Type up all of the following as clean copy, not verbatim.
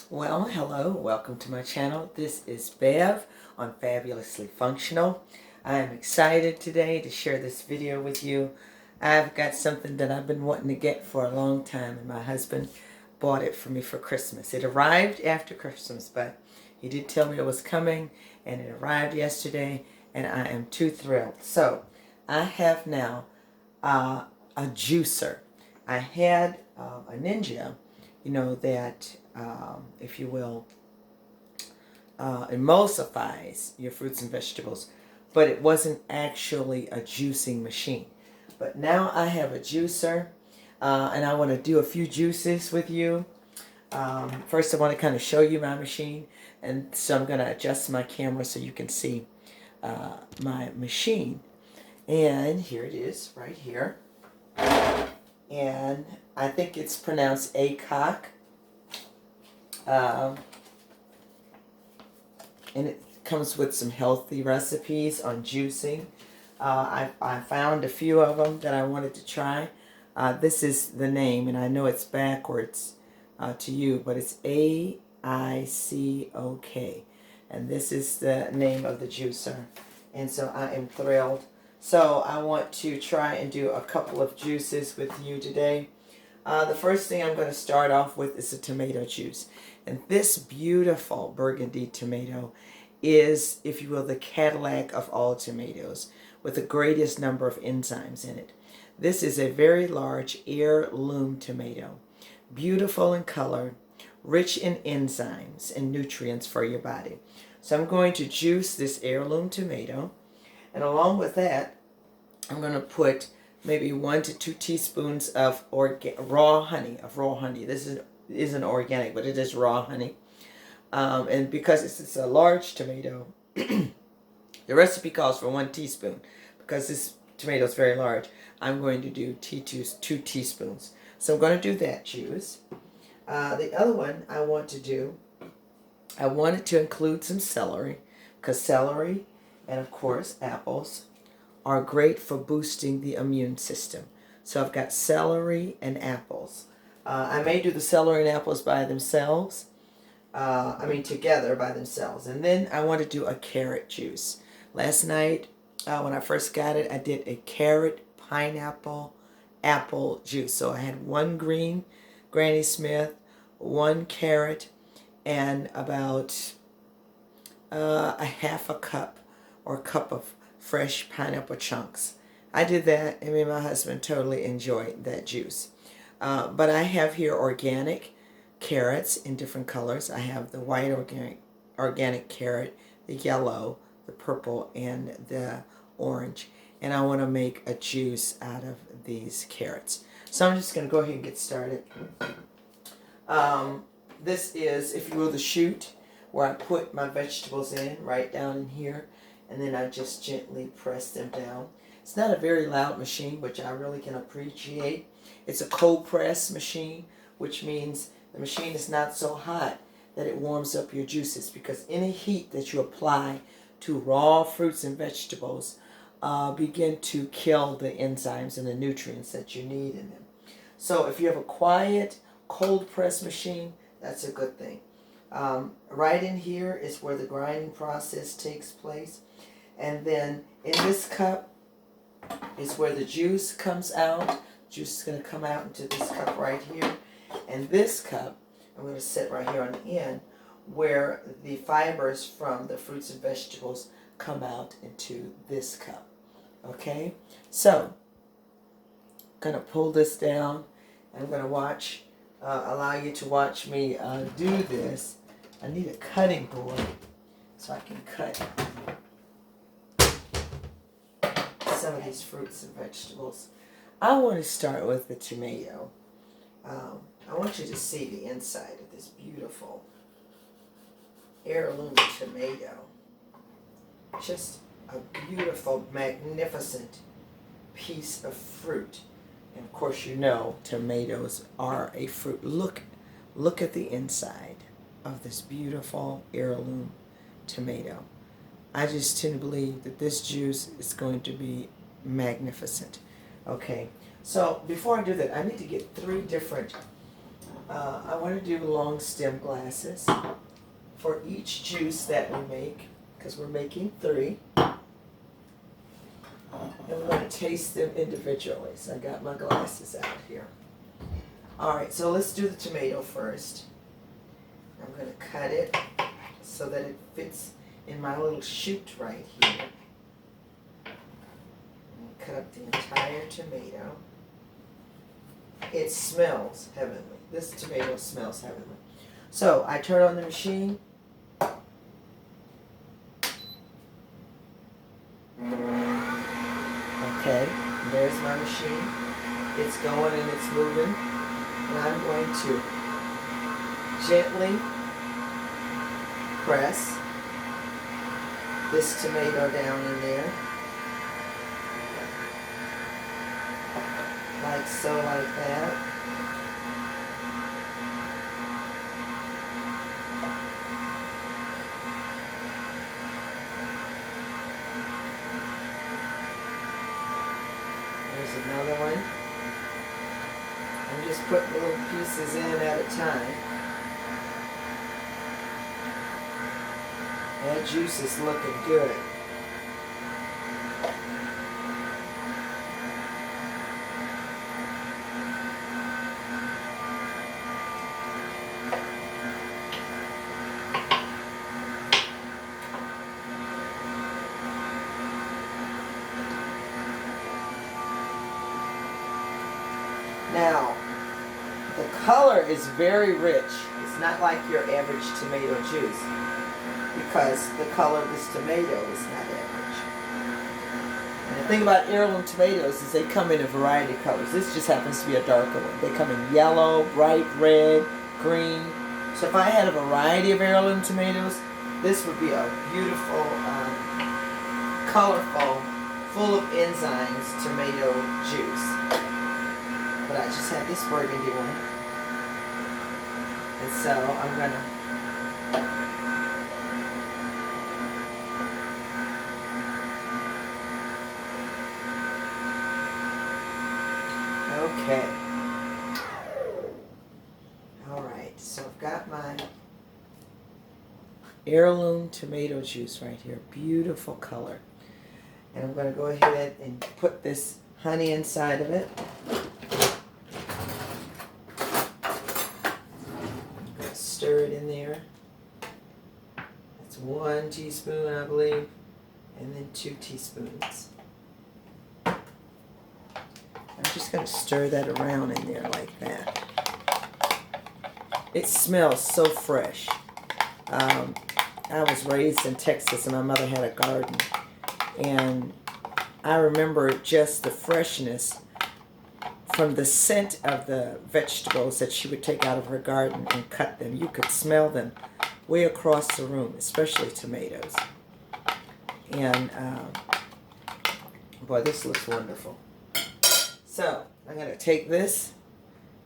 Well, hello, welcome to my channel. This is Bev on Fabulously Functional. I am excited today to share this video with you. I've got something that I've been wanting to get for a long time, and my husband bought it for me for Christmas. It arrived after Christmas, but he did tell me it was coming, and it arrived yesterday, and I am too thrilled. So, I have now a juicer. I had a Ninja, that, if you will, emulsifies your fruits and vegetables, but it wasn't actually a juicing machine. But now I have a juicer, and I want to do a few juices with you. First, I want to kind of show you my machine, and so I'm going to adjust my camera so you can see my machine. And here it is, right here. And I think it's pronounced ACOC. And it comes with some healthy recipes on juicing. I found a few of them that I wanted to try. This is the name, and I know it's backwards to you, but it's AICOK. And this is the name of the juicer. And so I am thrilled. So I want to try and do a couple of juices with you today. The first thing I'm going to start off with is a tomato juice. And this beautiful burgundy tomato is, if you will, the Cadillac of all tomatoes, with the greatest number of enzymes in it. This is a very large heirloom tomato, beautiful in color, rich in enzymes and nutrients for your body. So I'm going to juice this heirloom tomato. And along with that, I'm going to put maybe 1 to 2 teaspoons of raw honey. This isn't organic, but it is raw honey. And because it's a large tomato, the recipe calls for 1 teaspoon. Because this tomato is very large, I'm going to do 2 teaspoons. So I'm going to do that juice. The other one I wanted to include some celery, because celery and, of course, apples are great for boosting the immune system. So I've got celery and apples. I may do the celery and apples by themselves. Together by themselves. And then I want to do a carrot juice. Last night, when I first got it, I did a carrot, pineapple, apple juice. So I had 1 green Granny Smith, 1 carrot, and about a half a cup or cup of fresh pineapple chunks. I did that, and me and my husband totally enjoyed that juice. But I have here organic carrots in different colors. I have the white organic carrot, the yellow, the purple, and the orange. And I want to make a juice out of these carrots. So I'm just going to go ahead and get started. This is, if you will, the chute where I put my vegetables in, right down in here. And then I just gently press them down. It's not a very loud machine, which I really can appreciate. It's a cold press machine, which means the machine is not so hot that it warms up your juices, because any heat that you apply to raw fruits and vegetables begin to kill the enzymes and the nutrients that you need in them. So if you have a quiet, cold press machine, that's a good thing. Right in here is where the grinding process takes place. And then in this cup is where the juice comes out. Juice is going to come out into this cup right here. And this cup, I'm going to sit right here on the end, where the fibers from the fruits and vegetables come out into this cup. Okay? So, I'm going to pull this down. I'm going to allow you to watch me do this. I need a cutting board so I can cut some of these fruits and vegetables. I want to start with the tomato. I want you to see the inside of this beautiful heirloom tomato. Just a beautiful, magnificent piece of fruit. And of course, you know tomatoes are a fruit. Look at the inside of this beautiful heirloom tomato. I just tend to believe that this juice is going to be magnificent. Okay, so before I do that, I need to get 3 different I want to do long stem glasses for each juice that we make, because we're making 3. And we're going to taste them individually. So I got my glasses out here. Alright, so let's do the tomato first. I'm going to cut it so that it fits in my little chute right here. And cut up the entire tomato. It smells heavenly. This tomato smells heavenly. So I turn on the machine. Okay, there's my machine. It's going and it's moving. And I'm going to gently press this tomato down in there. Like so, like that. There's another one. I'm just putting little pieces in at a time. That juice is looking good. Now, the color is very rich. It's not like your average tomato juice, because the color of this tomato is not average. And the thing about heirloom tomatoes is they come in a variety of colors. This just happens to be a darker one. They come in yellow, bright red, green. So if I had a variety of heirloom tomatoes, this would be a beautiful, colorful, full of enzymes tomato juice. But I just had this burgundy one. And so I'm going to okay. Alright, so I've got my heirloom tomato juice right here. Beautiful color. And I'm going to go ahead and put this honey inside of it. Stir it in there. That's 1 teaspoon, I believe, and then 2 teaspoons. I'm just going to stir that around in there like that. It smells so fresh. I was raised in Texas and my mother had a garden, and I remember just the freshness from the scent of the vegetables that she would take out of her garden and cut them. You could smell them way across the room, especially tomatoes. And boy, this looks wonderful. So I'm going to take this,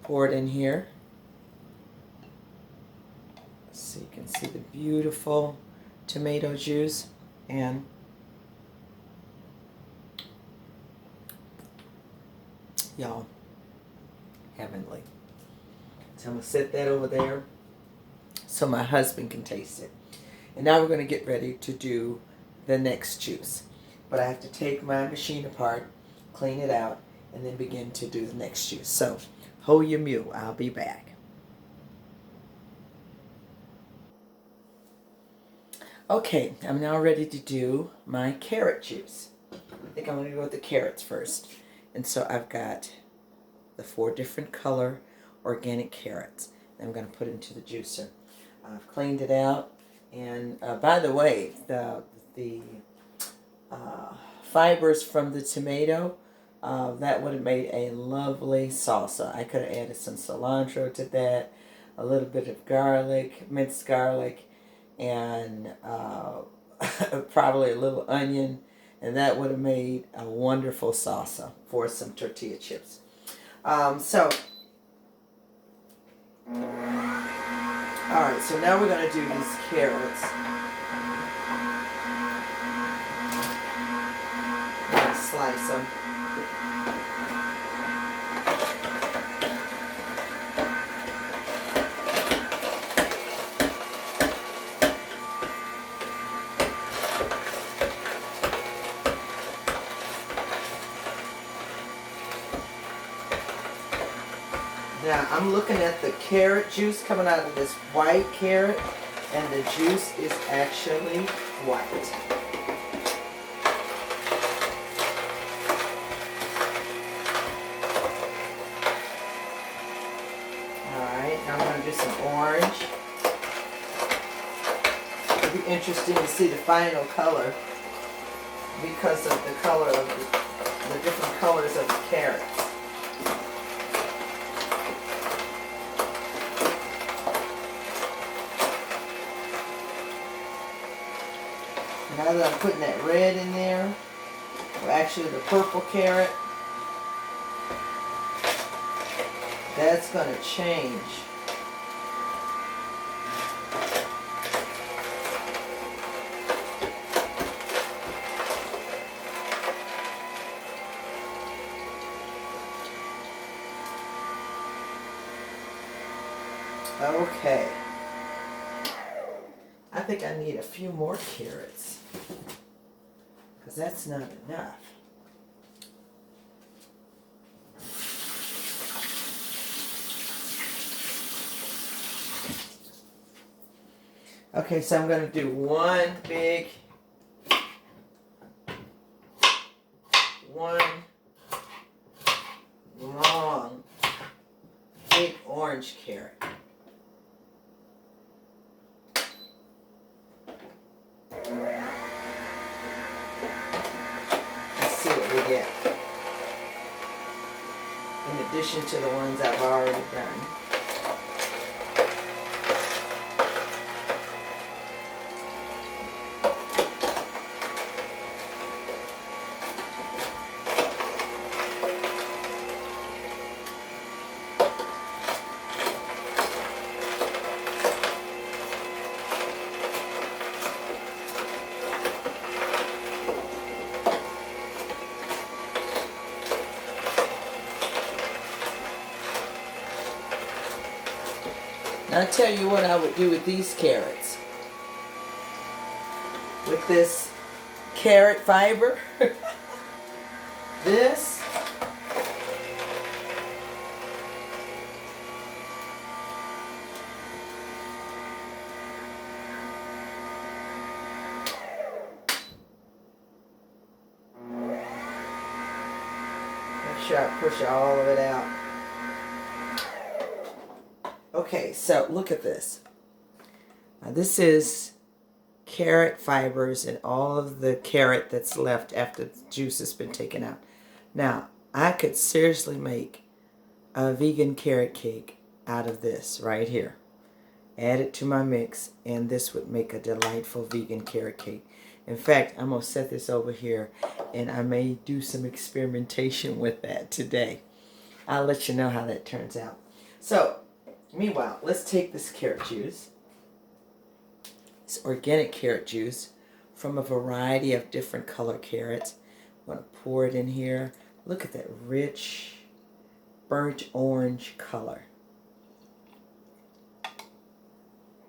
pour it in here. So you can see the beautiful tomato juice, and y'all, heavenly. So I'm going to set that over there so my husband can taste it. And now we're going to get ready to do the next juice. But I have to take my machine apart, clean it out, and then begin to do the next juice. So hold your mule. I'll be back. Okay, I'm now ready to do my carrot juice. I think I'm going to go with the carrots first. And so I've got the 4 different color organic carrots. I'm going to put it into the juicer. I've cleaned it out. And by the way, the fibers from the tomato, that would have made a lovely salsa. I could have added some cilantro to that, a little bit of garlic, minced garlic, and probably a little onion. And that would have made a wonderful salsa for some tortilla chips. Alright, so now we're going to do these carrots. I'm going to slice them. Now I'm looking at the carrot juice coming out of this white carrot, and the juice is actually white. Alright, now I'm going to do some orange. It'll be interesting to see the final color because of the color of the different colors of the carrots. Now that I'm putting that red in there, or actually the purple carrot, that's going to change. Okay. I think I need a few more carrots, because that's not enough. Okay, so I'm going to do one long, big orange carrot. Let's see what we get. In addition to the ones I've already done. I'll tell you what I would do with these carrots. With this carrot fiber, this, make sure I push all of it out. Okay, so look at this. Now this is carrot fibers and all of the carrot that's left after the juice has been taken out. Now, I could seriously make a vegan carrot cake out of this right here. Add it to my mix, and this would make a delightful vegan carrot cake. In fact, I'm going to set this over here, and I may do some experimentation with that today. I'll let you know how that turns out. So, meanwhile, let's take this carrot juice. It's organic carrot juice from a variety of different color carrots. I'm going to pour it in here. Look at that rich, burnt orange color.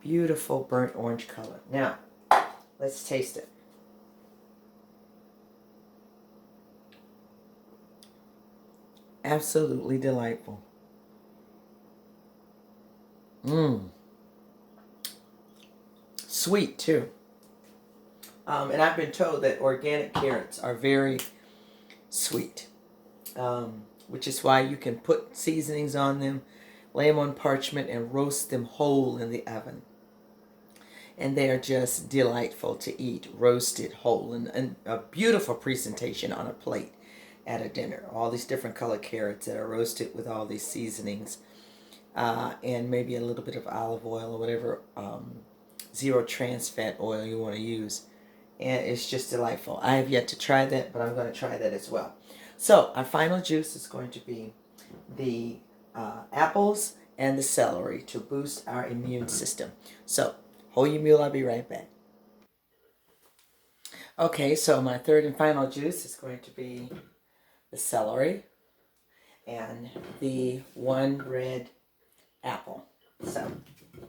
Beautiful burnt orange color. Now, let's taste it. Absolutely delightful. Sweet too. And I've been told that organic carrots are very sweet, which is why you can put seasonings on them, lay them on parchment, and roast them whole in the oven. And they are just delightful to eat, roasted whole, and a beautiful presentation on a plate at a dinner. All these different colored carrots that are roasted with all these seasonings, and maybe a little bit of olive oil or whatever zero trans fat oil you want to use. And it's just delightful. I have yet to try that, but I'm going to try that as well. So our final juice is going to be the apples and the celery to boost our immune system. So hold your mule, I'll be right back. Okay, so my third and final juice is going to be the celery and the one red apple. So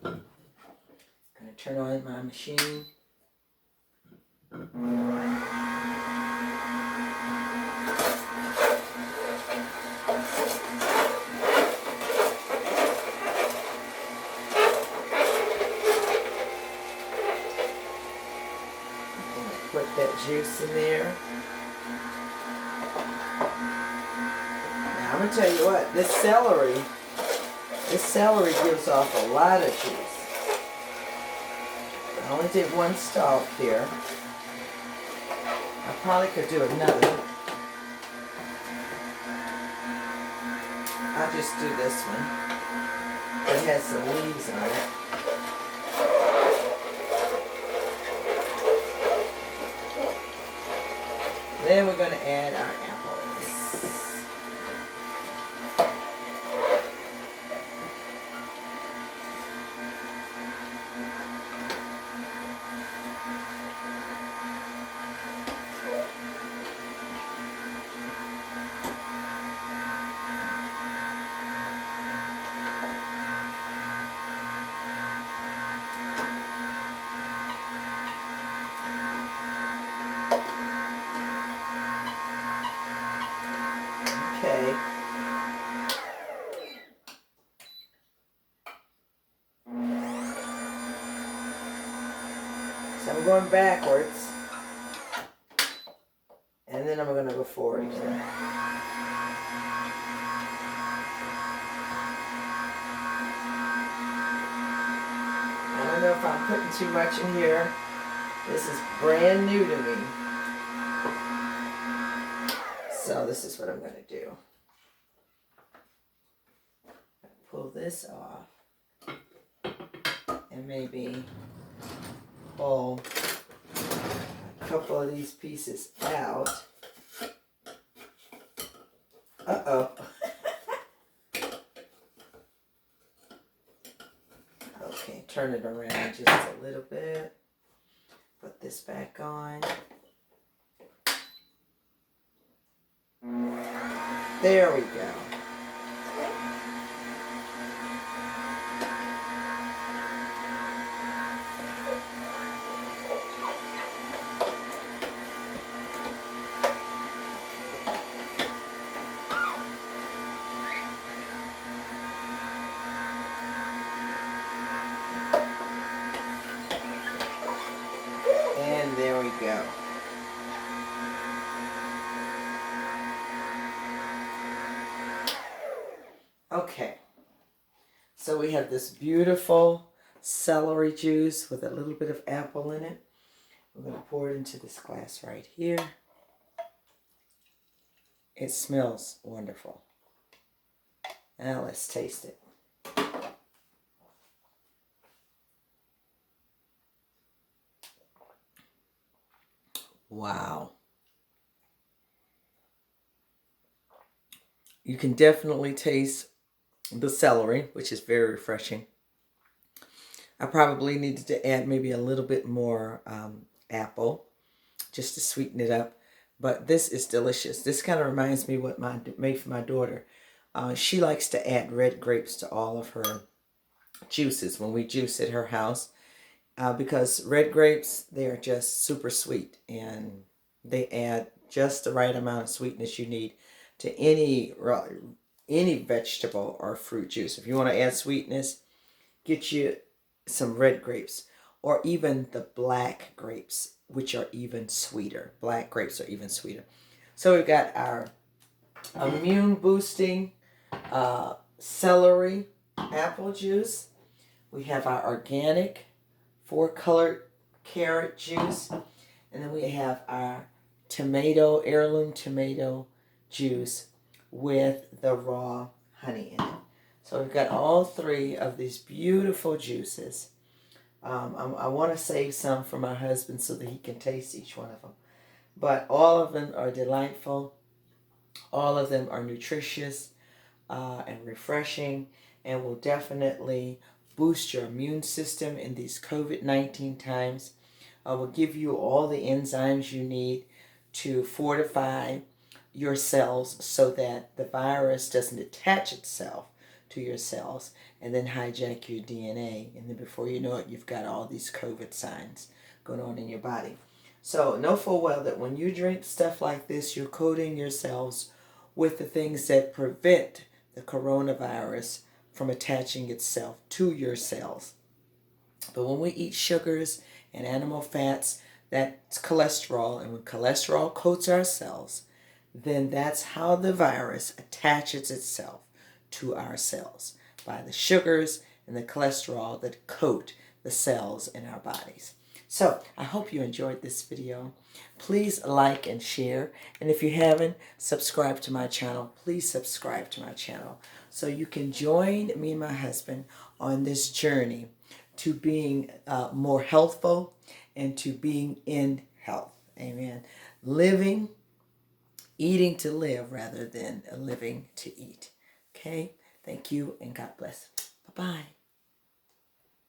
I'm going to turn on my machine. put that juice in there. Now I'm going to tell you what, this celery gives off a lot of juice. I only did one stalk here. I probably could do another. I'll just do this one. It has some leaves on it. Then we're going to add our apples. Okay. So I'm going backwards. And then I'm going to go forward again. I don't know if I'm putting too much in here. This is brand new to me. So this is what I'm going to do. Pull this off. And maybe pull a couple of these pieces out. Uh-oh. Okay, turn it around just a little bit. Put this back on. There we go. And there we go. Okay, so we have this beautiful celery juice with a little bit of apple in it. We're going to pour it into this glass right here. It smells wonderful. Now let's taste it. Wow. You can definitely taste the celery, which is very refreshing. I probably needed to add maybe a little bit more apple just to sweeten it up. But this is delicious. This kind of reminds me of what I made for my daughter. She likes to add red grapes to all of her juices when we juice at her house. Because red grapes, they are just super sweet. And they add just the right amount of sweetness you need to any vegetable or fruit juice. If you want to add sweetness, get you some red grapes or even the black grapes, which are even sweeter. Black grapes are even sweeter. So we've got our immune boosting celery apple juice. We have our organic 4-colored carrot juice. And then we have our heirloom tomato juice with the raw honey in it. So we've got all three of these beautiful juices. I want to save some for my husband so that he can taste each one of them. But all of them are delightful. All of them are nutritious and refreshing and will definitely boost your immune system in these COVID-19 times. Will give you all the enzymes you need to fortify your cells so that the virus doesn't attach itself to your cells and then hijack your DNA. And then before you know it, you've got all these COVID signs going on in your body. So know full well that when you drink stuff like this, you're coating your cells with the things that prevent the coronavirus from attaching itself to your cells. But when we eat sugars and animal fats, That's cholesterol. And when cholesterol coats our cells, then that's how the virus attaches itself to our cells, by the sugars and the cholesterol that coat the cells in our bodies. So I hope you enjoyed this video. Please like and share. And if you haven't subscribed to my channel, please subscribe to my channel so you can join me and my husband on this journey to being more healthful and to being in health. Amen. Eating to live rather than living to eat. Okay? Thank you and God bless. Bye-bye.